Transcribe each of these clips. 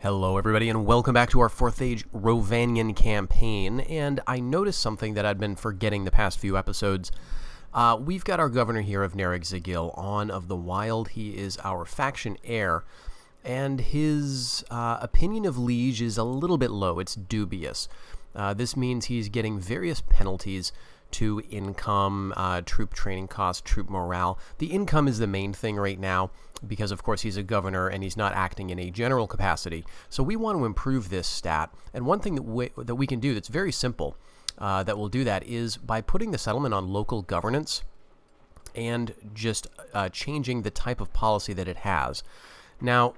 Hello everybody and welcome back to our 4th Age Rhovanion campaign, and I noticed something that I'd been forgetting the past few episodes. We've got our governor here of Nereg Zagil, On of the Wild. He is our faction heir, and his opinion of Liege is a little bit low. It's dubious. This means he's getting various penalties to income, troop training costs, troop morale. The income is the main thing right now because, of course, he's a governor and he's not acting in a general capacity. So we want to improve this stat. And one thing that we can do that's very simple that will do that is by putting the settlement on local governance and just changing the type of policy that it has. Now,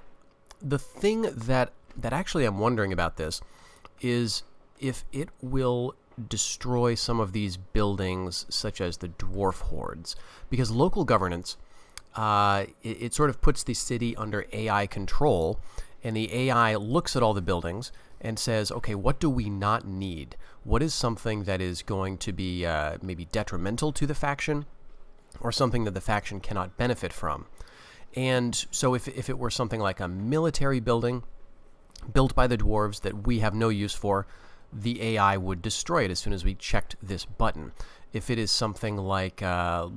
the thing that actually I'm wondering about this is if it will destroy some of these buildings, such as the dwarf hordes, because local governance, it sort of puts the city under AI control, and the AI looks at all the buildings and says, okay, what do we not need? What is something that is going to be maybe detrimental to the faction, or something that the faction cannot benefit from? And so if it were something like a military building built by the dwarves that we have no use for, the AI would destroy it as soon as we checked this button. If it is something like a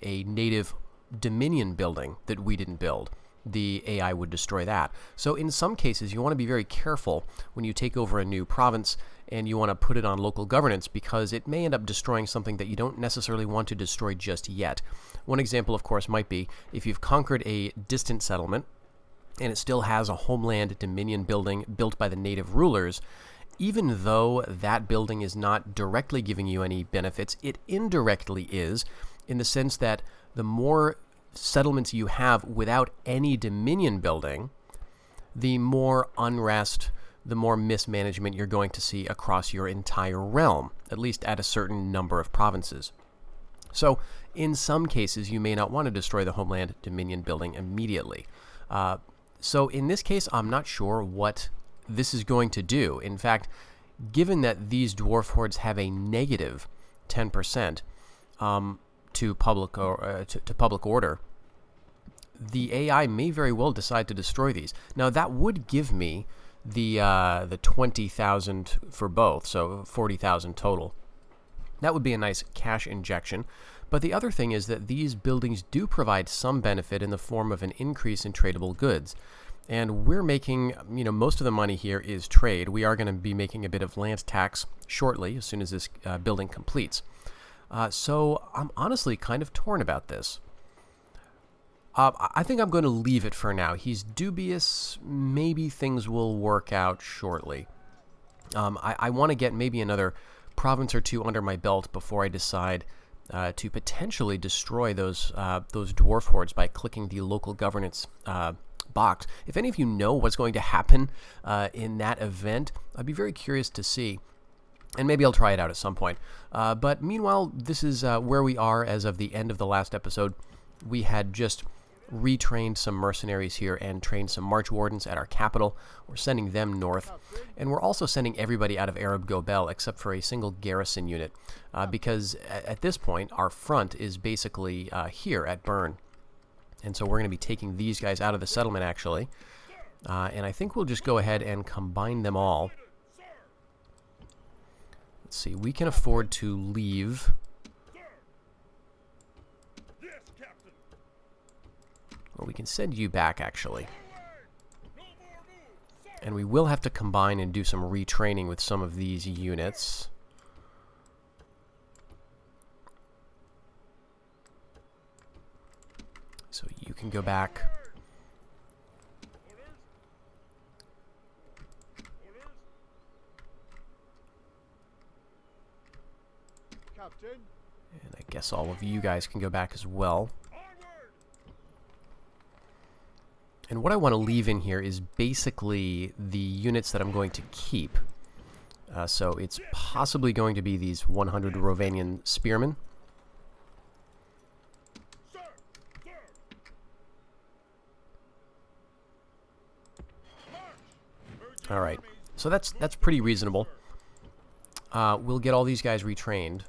native Dominion building that we didn't build, the AI would destroy that. So in some cases, you want to be very careful when you take over a new province and you want to put it on local governance, because it may end up destroying something that you don't necessarily want to destroy just yet. One example, of course, might be if you've conquered a distant settlement and it still has a homeland Dominion building built by the native rulers. Even though that building is not directly giving you any benefits, it indirectly is, in the sense that the more settlements you have without any Dominion building, the more unrest, the more mismanagement you're going to see across your entire realm, at least at a certain number of provinces. So, in some cases, you may not want to destroy the homeland Dominion building immediately. So, in this case, I'm not sure what this is going to do. In fact, given that these dwarf hordes have a negative 10% to public order, the AI may very well decide to destroy these. Now, that would give me the 20,000 for both, so 40,000 total. That would be a nice cash injection. But the other thing is that these buildings do provide some benefit in the form of an increase in tradable goods. And we're making, most of the money here is trade. We are going to be making a bit of land tax shortly, as soon as this building completes. So I'm honestly kind of torn about this. I think I'm going to leave it for now. He's dubious. Maybe things will work out shortly. I want to get maybe another province or two under my belt before I decide to potentially destroy those dwarf hordes by clicking the local governance box. If any of you know what's going to happen in that event, I'd be very curious to see, and maybe I'll try it out at some point. But meanwhile, this is where we are as of the end of the last episode. We had just retrained some mercenaries here and trained some march wardens at our capital. We're sending them north, and we're also sending everybody out of Arab Gobel except for a single garrison unit, because at this point our front is basically here at Bern. And so we're going to be taking these guys out of the settlement, actually. And I think we'll just go ahead and combine them all. Let's see, we can afford to leave. Or we can send you back, actually. And we will have to combine and do some retraining with some of these units. So you can go back. Captain. And I guess all of you guys can go back as well. And what I want to leave in here is basically the units that I'm going to keep. So it's possibly going to be these 100 Rhovanion spearmen. All right, so that's pretty reasonable. We'll get all these guys retrained.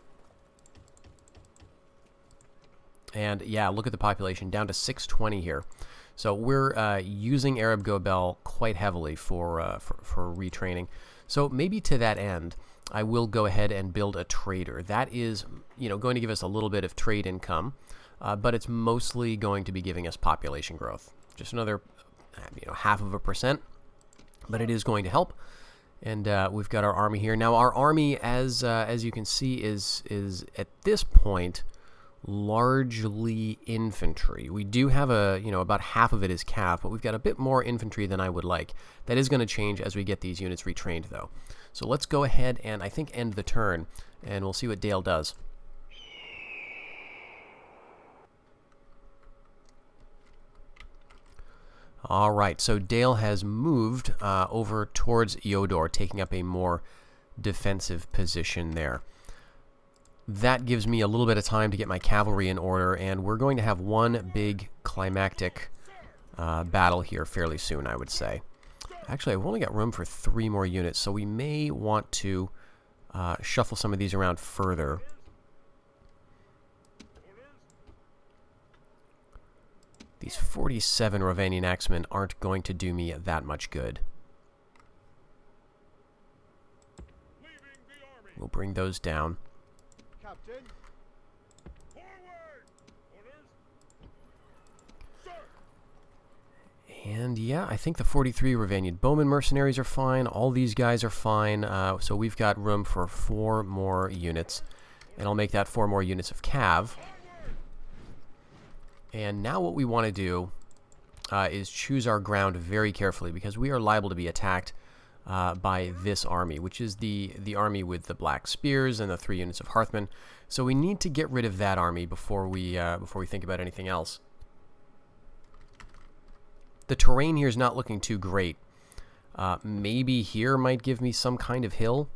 And yeah, look at the population, down to 620 here. So we're using Arab Gobel quite heavily for retraining. So maybe to that end, I will go ahead and build a trader. That is, going to give us a little bit of trade income, but it's mostly going to be giving us population growth. Just another, 0.5%, but it is going to help. And we've got our army here. Now our army, as you can see, is at this point largely infantry. We do have about half of it is cav, but we've got a bit more infantry than I would like. That is going to change as we get these units retrained, though. So let's go ahead and, I think, end the turn, and we'll see what Dale does. All right, so Dale has moved over towards Eodor, taking up a more defensive position there. That gives me a little bit of time to get my cavalry in order, and we're going to have one big climactic battle here fairly soon, I would say. Actually, I've only got room for 3 more units, so we may want to shuffle some of these around further. These 47 Rhovanion axemen aren't going to do me that much good. We'll bring those down. Captain. And yeah, I think the 43 Rhovanion bowman mercenaries are fine. All these guys are fine. So we've got room for 4 more units. And I'll make that 4 more units of cav. And now what we want to do is choose our ground very carefully, because we are liable to be attacked by this army, which is the army with the black spears and the 3 units of Hearthmen. So we need to get rid of that army before we think about anything else. The terrain here is not looking too great. Maybe here might give me some kind of hill,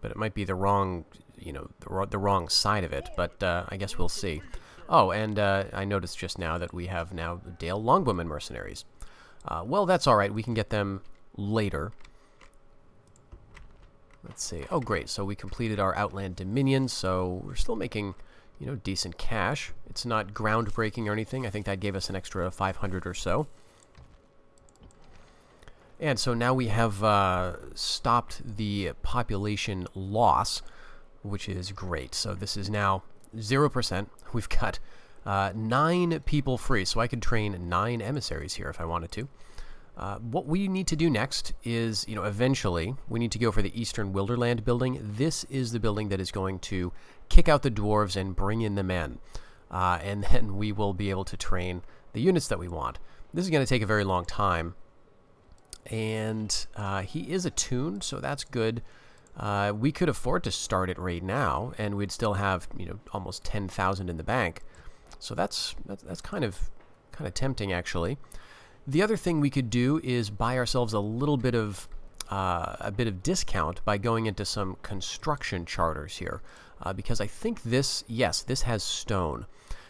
but it might be the wrong, the wrong side of it. But I guess we'll see. Oh, and I noticed just now that we have now Dale Longbowmen mercenaries. Well, that's all right. We can get them later. Let's see. Oh, great. So we completed our Outland Dominion, so we're still making, decent cash. It's not groundbreaking or anything. I think that gave us an extra 500 or so. And so now we have stopped the population loss, which is great. So this is now 0%. We've got 9 people free, so I could train 9 emissaries here if I wanted to. What we need to do next is, eventually we need to go for the Eastern Wilderland building. This is the building that is going to kick out the dwarves and bring in the men. And then we will be able to train the units that we want. This is going to take a very long time. And he is attuned, so that's good. We could afford to start it right now, and we'd still have, almost 10,000 in the bank. So that's kind of tempting, actually. The other thing we could do is buy ourselves a little bit of discount by going into some construction charters here, because I think this has stone.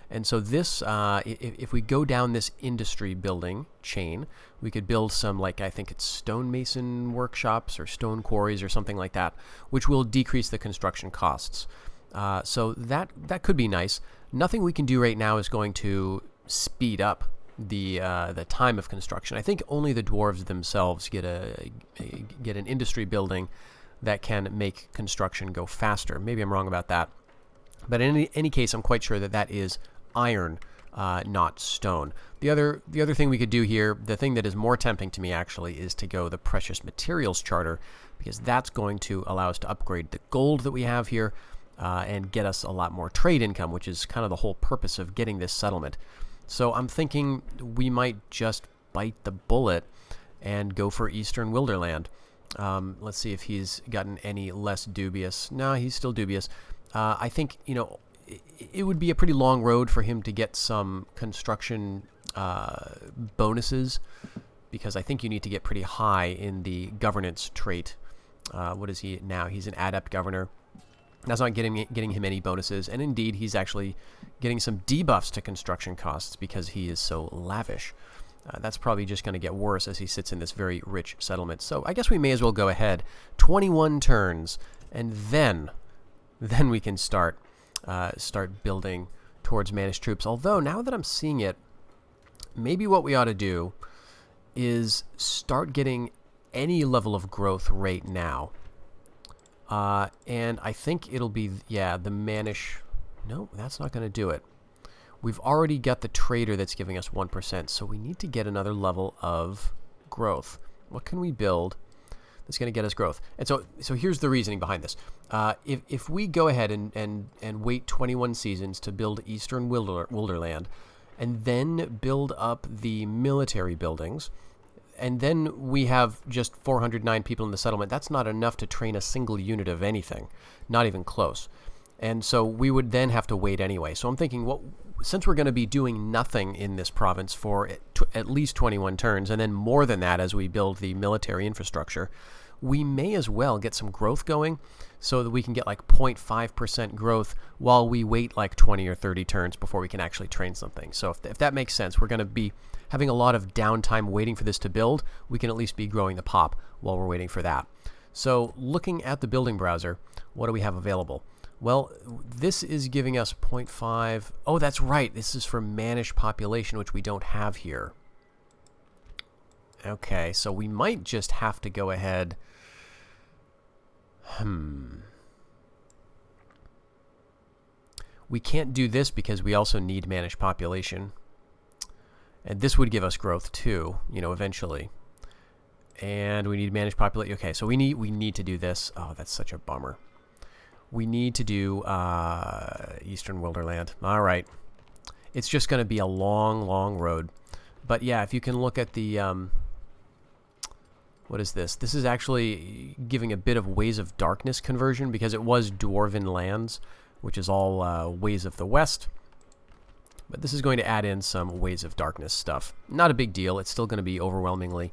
And so this, if we go down this industry building chain, we could build some, I think it's stonemason workshops or stone quarries or something like that, which will decrease the construction costs. So that could be nice. Nothing we can do right now is going to speed up the time of construction. I think only the dwarves themselves get an industry building that can make construction go faster. Maybe I'm wrong about that. But in any case, I'm quite sure that is iron, not stone. The other thing we could do here, the thing that is more tempting to me actually, is to go the precious materials charter, because that's going to allow us to upgrade the gold that we have here and get us a lot more trade income, which is kind of the whole purpose of getting this settlement. So I'm thinking we might just bite the bullet and go for Eastern Wilderland. Let's see if he's gotten any less dubious. No, he's still dubious. I think, it would be a pretty long road for him to get some construction bonuses, because I think you need to get pretty high in the governance trait. What is he now? He's an adept governor. That's not getting him any bonuses, and indeed he's actually getting some debuffs to construction costs because he is so lavish. That's probably just going to get worse as he sits in this very rich settlement. So I guess we may as well go ahead. 21 turns, and then we can start. start building towards managed troops. Although, now that I'm seeing it, maybe what we ought to do is start getting any level of growth rate now. And I think it'll be, yeah, the Manish. No, that's not going to do it. We've already got the trader that's giving us 1%, so we need to get another level of growth. What can we build that's going to get us growth? And so here's the reasoning behind this. If we go ahead and wait 21 seasons to build Eastern Wilderland, and then build up the military buildings, and then we have just 409 people in the settlement, that's not enough to train a single unit of anything, not even close. And so we would then have to wait anyway. So I'm thinking, well, since we're going to be doing nothing in this province for at least 21 turns, and then more than that as we build the military infrastructure, we may as well get some growth going so that we can get like 0.5% growth while we wait like 20 or 30 turns before we can actually train something. So if that makes sense, we're going to be having a lot of downtime waiting for this to build. We can at least be growing the pop while we're waiting for that. So looking at the building browser, what do we have available? Well, this is giving us 0.5. Oh, that's right. This is for managed population, which we don't have here. Okay, so we might just have to go ahead. We can't do this because we also need managed population. And this would give us growth too, you know, eventually. And we need managed population. Okay, so we need to do this. Oh, that's such a bummer. We need to do Eastern Wilderland. All right. It's just going to be a long, long road. But yeah, if you can look at the... what is this? This is actually giving a bit of Ways of Darkness conversion because it was Dwarven Lands, which is all Ways of the West. But this is going to add in some Ways of Darkness stuff. Not a big deal. It's still going to be overwhelmingly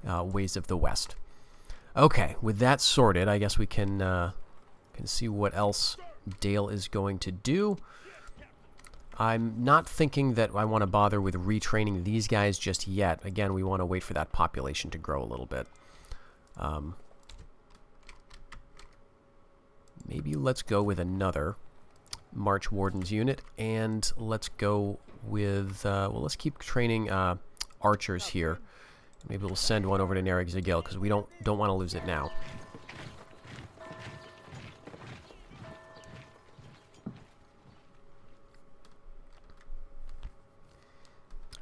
Ways of the West. Okay, with that sorted, I guess we can see what else Dale is going to do. I'm not thinking that I want to bother with retraining these guys just yet. Again, we want to wait for that population to grow a little bit. Maybe let's go with another March Warden's unit, and let's go with, well, let's keep training archers here. Maybe we'll send one over to Nerig Zagil, because we don't want to lose it now.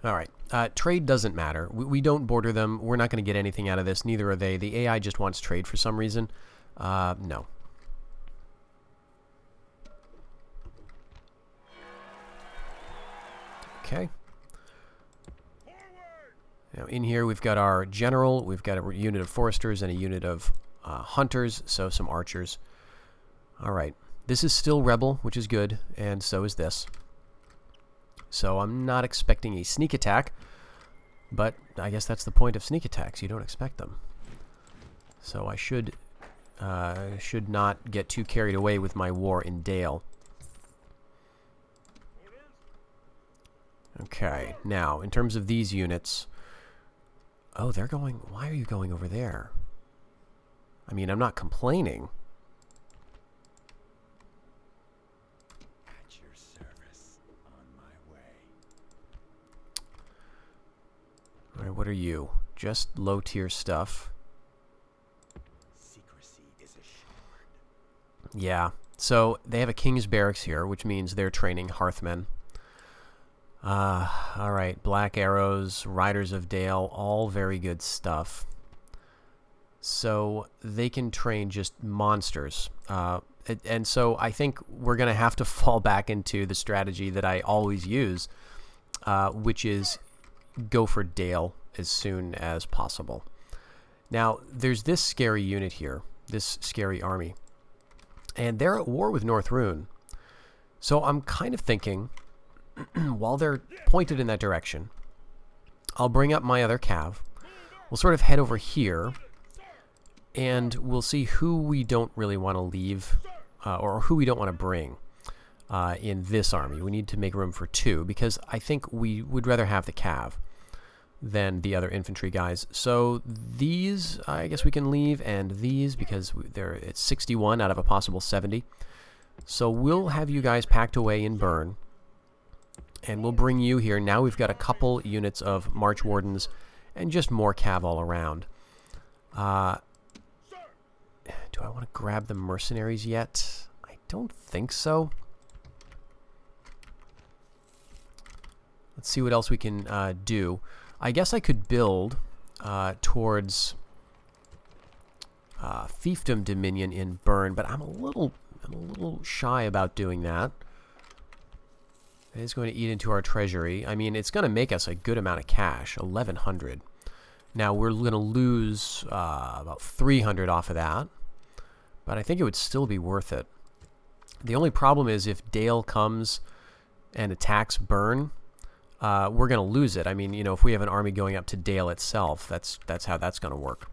All right. Trade doesn't matter. We don't border them. We're not going to get anything out of this. Neither are they. The AI just wants trade for some reason. No. Okay. Now in here we've got our general. We've got a unit of foresters and a unit of hunters. So some archers. All right. This is still rebel, which is good. And so is this. So I'm not expecting a sneak attack, but I guess that's the point of sneak attacks. You don't expect them. So I should not get too carried away with my war in Dale. Okay, now in terms of these units, oh, they're going. Why are you going over there? I mean, I'm not complaining. Alright, what are you? Just low-tier stuff. Secrecy is assured. Yeah, so they have a King's Barracks here, which means they're training Hearthmen. Alright, Black Arrows, Riders of Dale, all very good stuff. So they can train just monsters. And so I think we're going to have to fall back into the strategy that I always use, which is go for Dale as soon as possible. Now, there's this scary unit here, this scary army, and they're at war with North Rune. So I'm kind of thinking, while they're pointed in that direction, I'll bring up my other cav. We'll sort of head over here, and we'll see who we don't really want to leave, or who we don't want to bring in this army. We need to make room for two, because I think we would rather have the cav than the other infantry guys. So these, I guess we can leave, and these, because it's 61 out of a possible 70. So we'll have you guys packed away in Bern, and we'll bring you here. Now we've got a couple units of March Wardens and just more cav all around. Do I want to grab the mercenaries yet? I don't think so. Let's see what else we can do. I guess I could build towards fiefdom dominion in Bern, but I'm a little shy about doing that. It is going to eat into our treasury. I mean, it's going to make us a good amount of cash, 1,100. Now, we're going to lose about 300 off of that, but I think it would still be worth it. The only problem is if Dale comes and attacks Bern, we're going to lose it. I mean, you know, if we have an army going up to Dale itself, that's how that's going to work.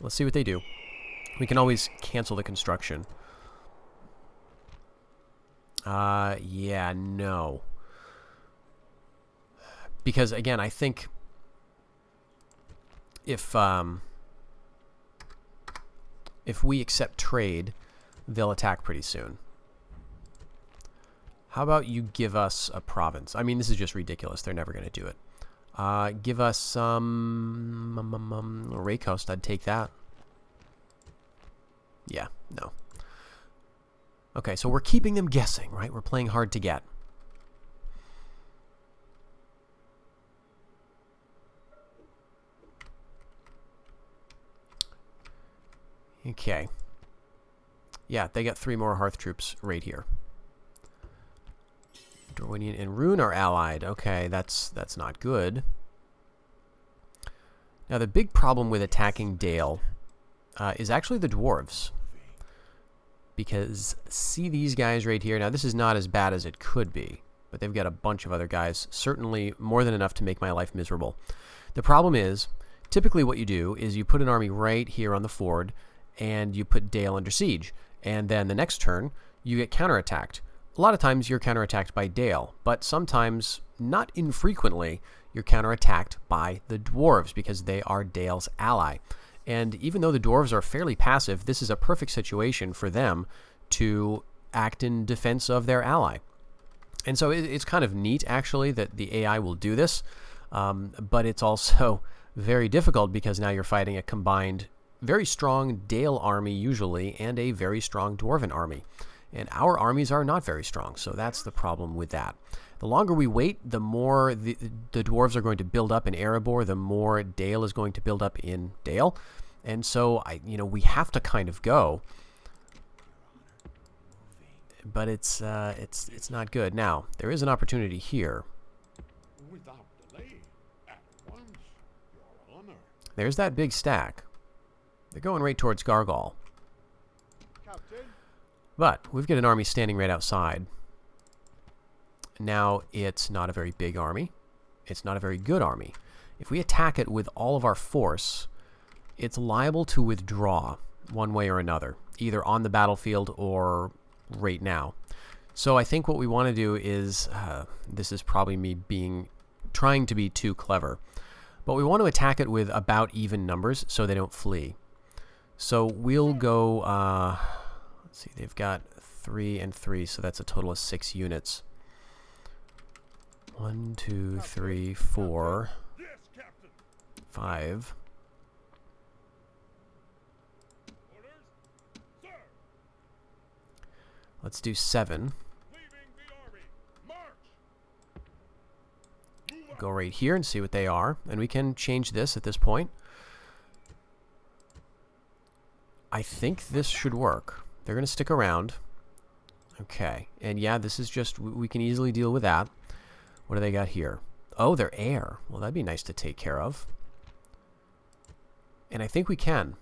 Let's see what they do. We can always cancel the construction. Yeah, no. Because, again, I think if we accept trade, they'll attack pretty soon. How about you give us a province? I mean, this is just ridiculous. They're never going to do it. Give us some Ray Coast. I'd take that. Yeah, no. Okay, so we're keeping them guessing, right? We're playing hard to get. Okay. Yeah, they got 3 more Hearth troops right here. Rhovanion and Rune are allied. Okay, that's not good. Now, the big problem with attacking Dale is actually the dwarves. Because, see these guys right here? Now, this is not as bad as it could be, but they've got a bunch of other guys. Certainly more than enough to make my life miserable. The problem is, typically what you do is you put an army right here on the ford, and you put Dale under siege. And then the next turn, you get counterattacked. A lot of times you're counterattacked by Dale, but sometimes, not infrequently, you're counterattacked by the dwarves because they are Dale's ally. And even though the dwarves are fairly passive, this is a perfect situation for them to act in defense of their ally. And so it's kind of neat, actually, that the AI will do this, but it's also very difficult because now you're fighting a combined, very strong Dale army usually, and a very strong Dwarven army. And our armies are not very strong, so that's the problem with that. The longer we wait, the more the dwarves are going to build up in Erebor, the more Dale is going to build up in Dale. And so, we have to kind of go. But it's not good. Now, there is an opportunity here. Without delay, at once, Your Honor. There's that big stack. They're going right towards Gargal. Captain. But we've got an army standing right outside. Now, it's not a very big army. It's not a very good army. If we attack it with all of our force, it's liable to withdraw one way or another, either on the battlefield or right now. So I think what we want to do is, this is probably me trying to be too clever, but we want to attack it with about even numbers so they don't flee. So we'll go, let's see, they've got 3 and 3, so that's a total of 6 units. 1, 2, 3, 4, 5. Let's do 7. Go right here and see what they are. And we can change this at this point. I think this should work. They're going to stick around. Okay. And yeah, this is just, we can easily deal with that. What do they got here? Oh, they're air. Well, that'd be nice to take care of. And I think we can.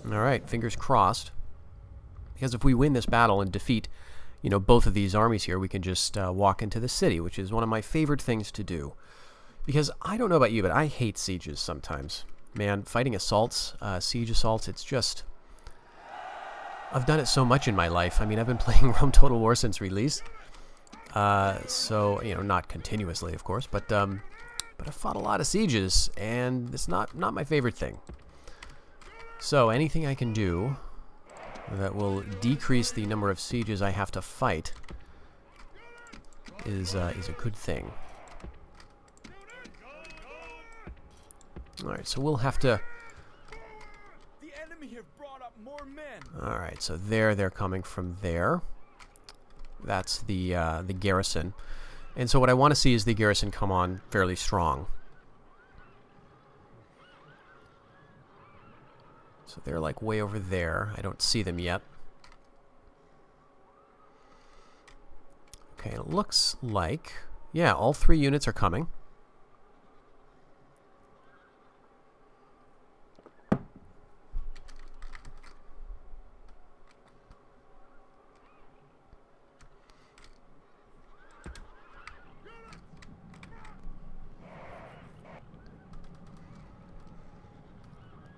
Alright, fingers crossed. Because if we win this battle and defeat, both of these armies here, we can just walk into the city, which is one of my favorite things to do. Because I don't know about you, but I hate sieges sometimes. Man, fighting assaults, siege assaults, it's just... I've done it so much in my life. I mean, I've been playing Rome Total War since release. So, not continuously, of course, but I've fought a lot of sieges, and it's not my favorite thing. So, anything I can do... that will decrease the number of sieges I have to fight is a good thing. Alright, so we'll have to... The enemy have brought up more men. Alright, so they're coming from there. That's the garrison. And so what I want to see is the garrison come on fairly strong. So they're like way over there. I don't see them yet. Okay, it looks like... Yeah, all 3 units are coming.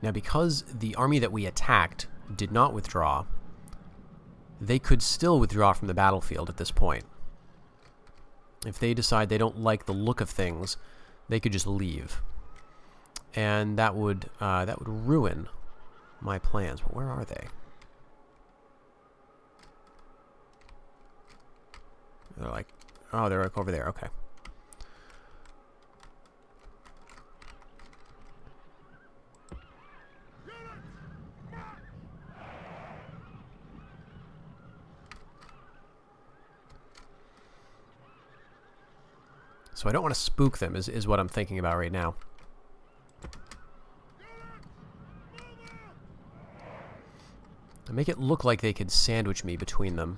Now, because the army that we attacked did not withdraw, they could still withdraw from the battlefield at this point. If they decide they don't like the look of things, they could just leave. And that would ruin my plans. But where are they? They're like, oh, they're like over there. Okay. So I don't want to spook them, is what I'm thinking about right now. And make it look like they could sandwich me between them.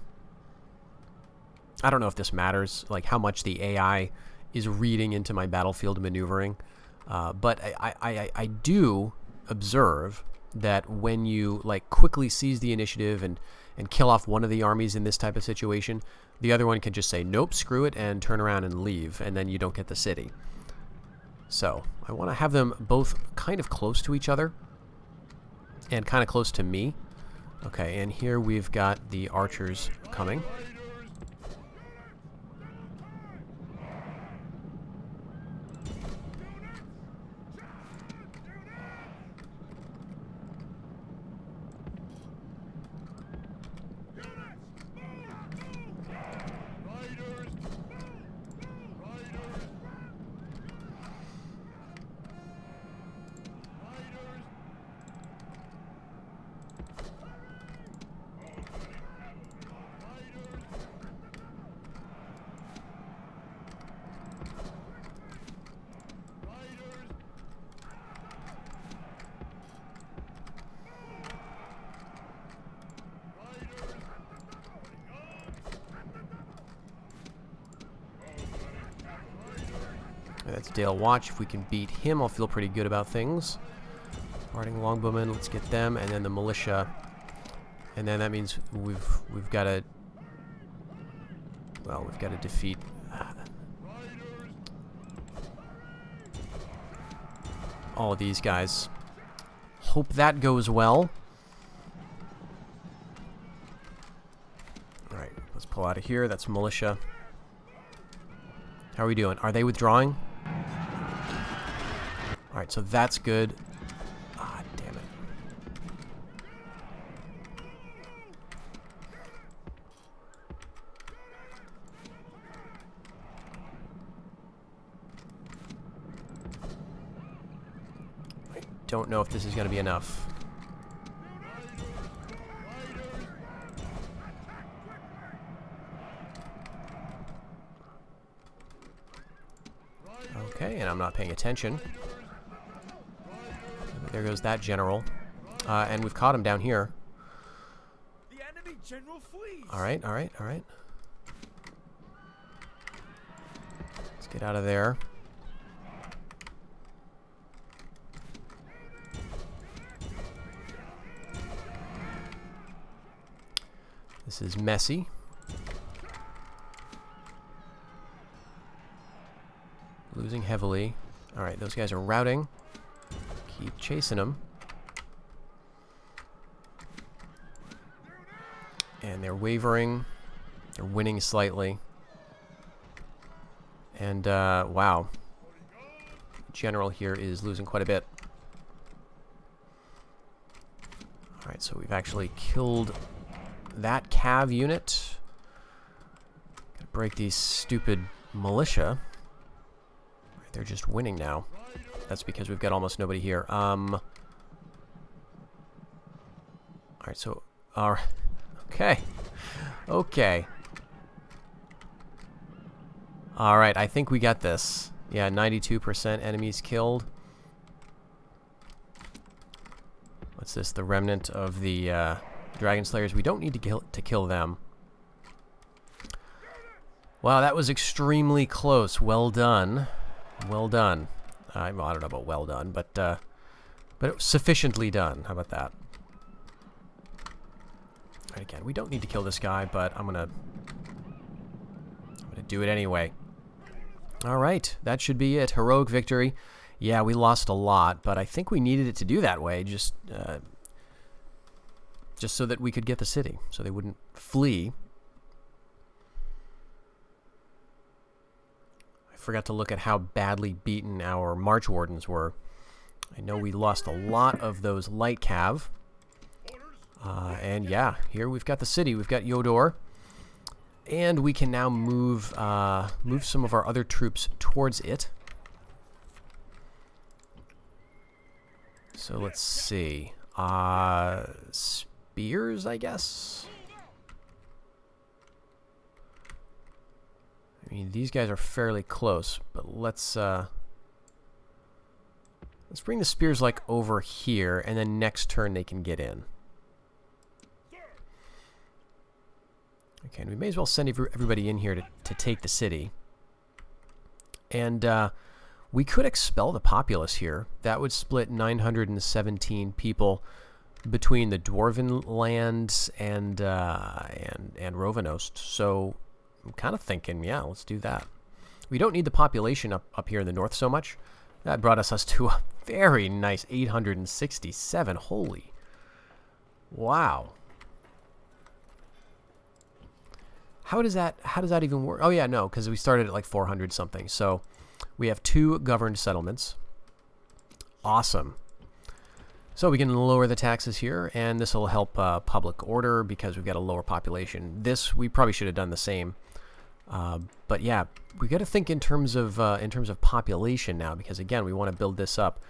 I don't know if this matters, like how much the AI is reading into my battlefield maneuvering. But I do observe that when you like quickly seize the initiative and kill off one of the armies in this type of situation, the other one can just say, nope, screw it, and turn around and leave, and then you don't get the city. So, I want to have them both kind of close to each other, and kind of close to me. Okay, and here we've got the archers coming. That's Dale Watch. If we can beat him, I'll feel pretty good about things. Parting Longbowmen, let's get them, and then the militia. And then that means we've got to... Well, we've got to defeat... all of these guys. Hope that goes well. Alright, let's pull out of here. That's militia. How are we doing? Are they withdrawing? Alright, so that's good. Ah, damn it. I don't know if this is going to be enough. Okay, and I'm not paying attention. There goes that general. And we've caught him down here. The enemy general flees. Alright, alright, alright. Let's get out of there. This is messy. Losing heavily. Alright, those guys are routing. Keep chasing them. And they're wavering. They're winning slightly. And, wow. General here is losing quite a bit. Alright, so we've actually killed that cav unit. Gotta break these stupid militia. Right, they're just winning now. That's because we've got almost nobody here. Alright, so... okay. Okay. Alright, I think we got this. Yeah, 92% enemies killed. What's this? The remnant of the Dragon Slayers. We don't need to kill them. Wow, that was extremely close. Well done. Well done. Well, I don't know about well done, but it was sufficiently done. How about that? Right, again, we don't need to kill this guy, but I'm gonna do it anyway. All right, that should be it. Heroic victory. Yeah, we lost a lot, but I think we needed it to do that way, just so that we could get the city, so they wouldn't flee. I forgot to look at how badly beaten our March Wardens were. I know we lost a lot of those light cav. And yeah, here we've got the city. We've got Yodor. And we can now move some of our other troops towards it. So let's see. Spears, I guess? I mean, these guys are fairly close, but let's bring the spears, like, over here, and then next turn they can get in. Okay, and we may as well send everybody in here to take the city. And we could expel the populace here. That would split 917 people between the Dwarven lands and Rhovanost. So I'm kind of thinking, yeah, let's do that. We don't need the population up here in the north so much. That brought us to a very nice 867. Holy. Wow. How does that even work? Oh yeah, no, because we started at like 400 something. So we have 2 governed settlements. Awesome. So we can lower the taxes here, and this will help public order because we've got a lower population. This we probably should have done the same. But yeah, we got to think in terms of population now, because again, we want to build this up.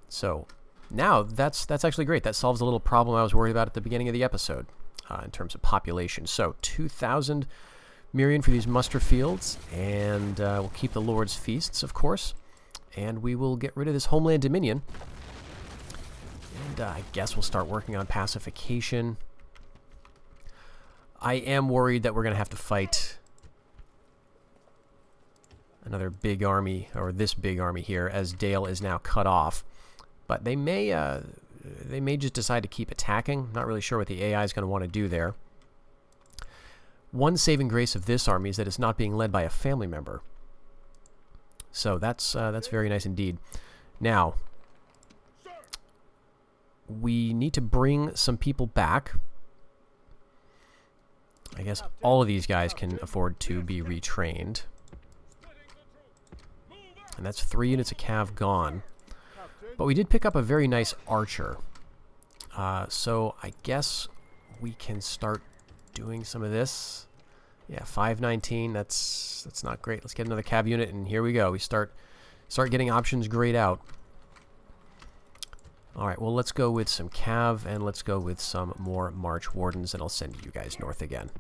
So now that's actually great. That solves a little problem I was worried about at the beginning of the episode. In terms of population. So 2,000 Mirian for these muster fields, and we'll keep the Lord's Feasts, of course, and we will get rid of this Homeland Dominion, and I guess we'll start working on pacification. I am worried that we're going to have to fight another big army, or this big army here, as Dale is now cut off, but they may just decide to keep attacking. Not really sure what the AI is going to want to do there. One saving grace of this army is that it's not being led by a family member. So that's very nice indeed. Now, we need to bring some people back. I guess all of these guys can afford to be retrained. And that's 3 units of cav gone. But we did pick up a very nice archer. So I guess we can start doing some of this. Yeah, 519, that's not great. Let's get another cav unit, and here we go. We start getting options grayed out. Alright, well, let's go with some cav, and let's go with some more March Wardens, and I'll send you guys north again.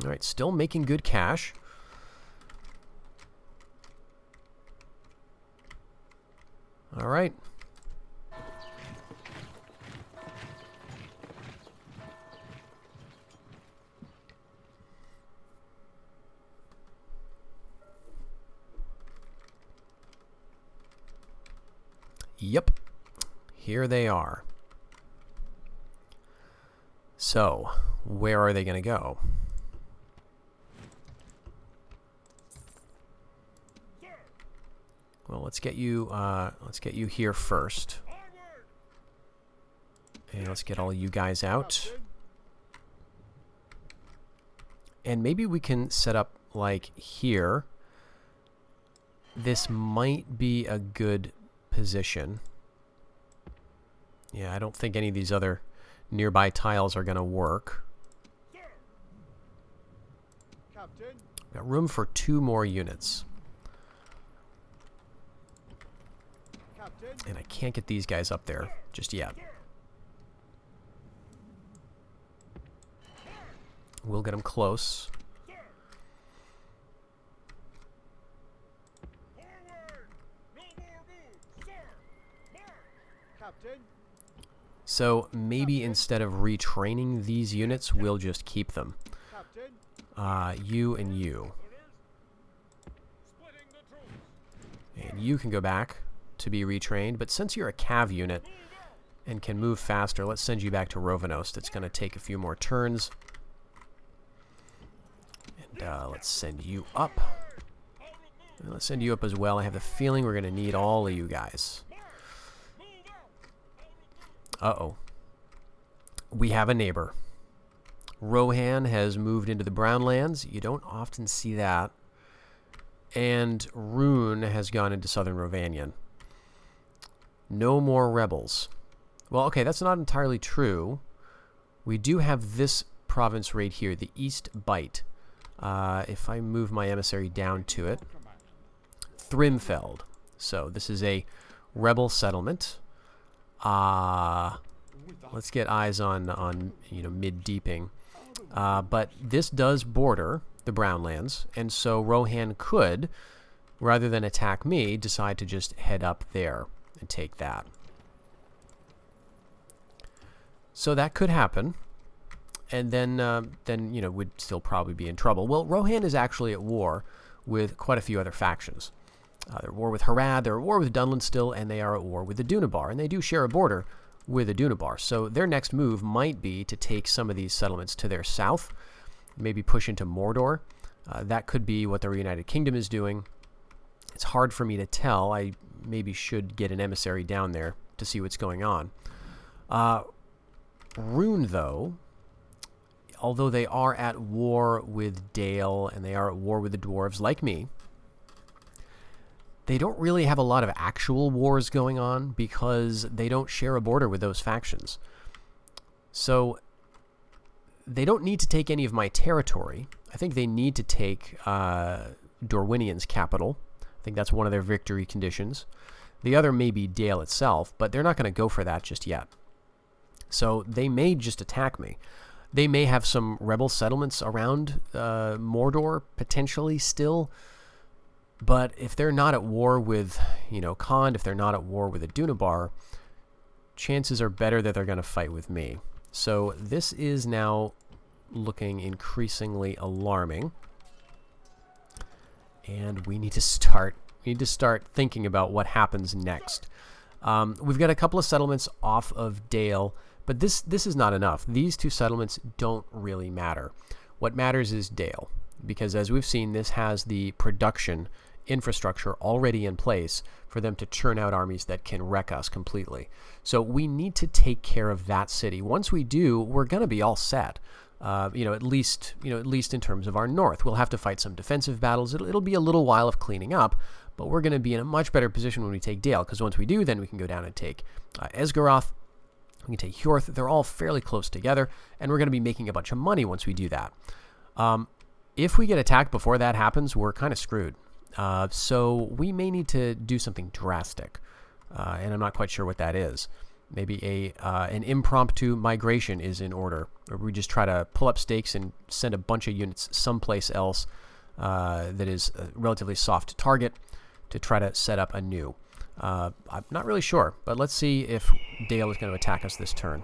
Alright, still making good cash. All right. Yep. Here they are. So, where are they going to go? Well, let's get you here first. And let's get all you guys out. And maybe we can set up like here. This might be a good position. Yeah, I don't think any of these other nearby tiles are going to work. Captain. Got room for 2 more units. Captain. And I can't get these guys up there just yet. We'll get them close. Captain. So maybe instead of retraining these units, we'll just keep them. Captain. You and you. And you can go back to be retrained, but since you're a cav unit and can move faster, let's send you back to Rhovanion. It's going to take a few more turns. And let's send you up. And let's send you up as well. I have the feeling we're going to need all of you guys. Uh-oh. We have a neighbor. Rohan has moved into the Brownlands. You don't often see that. And Rune has gone into southern Rhovanion. No more rebels. Well, okay, that's not entirely true. We do have this province right here, the East Bight. If I move my emissary down to it. Thrimfeld. So this is a rebel settlement. Let's get eyes on mid-deeping. But this does border the Brownlands, and so Rohan could, rather than attack me, decide to just head up there and take that. So that could happen, and then we'd still probably be in trouble. Well, Rohan is actually at war with quite a few other factions. They're at war with Harad, they're at war with Dunland still, and they are at war with the Dunabar, and they do share a border with the Dunabar. So their next move might be to take some of these settlements to their south, maybe push into Mordor. That could be what the Reunited Kingdom is doing. It's hard for me to tell. I maybe should get an emissary down there to see what's going on. Rune, though, although they are at war with Dale and they are at war with the dwarves like me, they don't really have a lot of actual wars going on because they don't share a border with those factions. So they don't need to take any of my territory. I think they need to take Dorwinian's capital. I think that's one of their victory conditions. The other may be Dale itself, but they're not going to go for that just yet. So they may just attack me. They may have some rebel settlements around Mordor, potentially still. But if they're not at war with, Khand, if they're not at war with the Dunabar, chances are better that they're going to fight with me. So this is now looking increasingly alarming. And we need to start thinking about what happens next. We've got a couple of settlements off of Dale, but this is not enough. These 2 settlements don't really matter. What matters is Dale, because as we've seen, this has the production infrastructure already in place for them to churn out armies that can wreck us completely. So we need to take care of that city. Once we do, we're going to be all set. At least in terms of our north. We'll have to fight some defensive battles. It'll be a little while of cleaning up, but we're going to be in a much better position when we take Dale, because once we do, then we can go down and take Esgaroth. We can take Hjorth. They're all fairly close together, and we're going to be making a bunch of money once we do that. If we get attacked before that happens, we're kind of screwed. So we may need to do something drastic, and I'm not quite sure what that is. Maybe an impromptu migration is in order, or we just try to pull up stakes and send a bunch of units someplace else that is a relatively soft target to try to set up anew. I'm not really sure, but let's see if Dale is going to attack us this turn.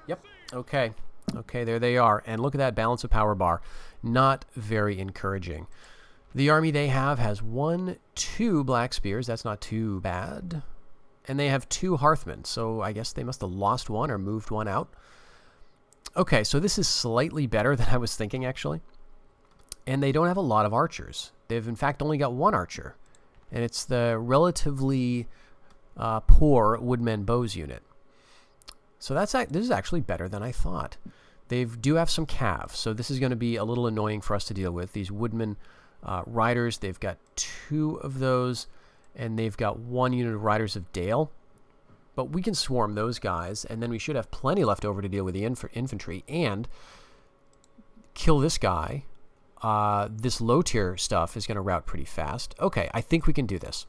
Yep. Okay. Okay, there they are. And look at that balance of power bar. Not very encouraging. The army they have has 2 Black Spears. That's not too bad. And they have 2 Hearthmen, so I guess they must have lost one or moved one out. Okay, so this is slightly better than I was thinking, actually. And they don't have a lot of archers. They've, in fact, only got 1 archer. And it's the relatively poor Woodmen Bows unit. So this is actually better than I thought. They do have some calves, so this is going to be a little annoying for us to deal with. These Woodmen riders, they've got 2 of those. And they've got 1 unit of Riders of Dale. But we can swarm those guys, and then we should have plenty left over to deal with the infantry and kill this guy. This low-tier stuff is going to rout pretty fast. Okay, I think we can do this.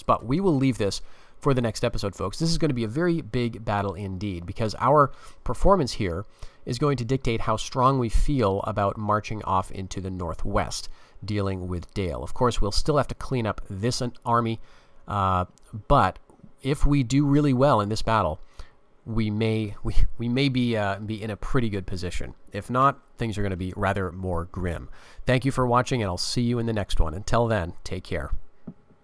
But we will leave this for the next episode, folks. This is going to be a very big battle indeed, because our performance here is going to dictate how strong we feel about marching off into the northwest, dealing with Dale. Of course, we'll still have to clean up this army, but if we do really well in this battle, we may be in a pretty good position. If not, things are going to be rather more grim. Thank you for watching, and I'll see you in the next one. Until then, take care.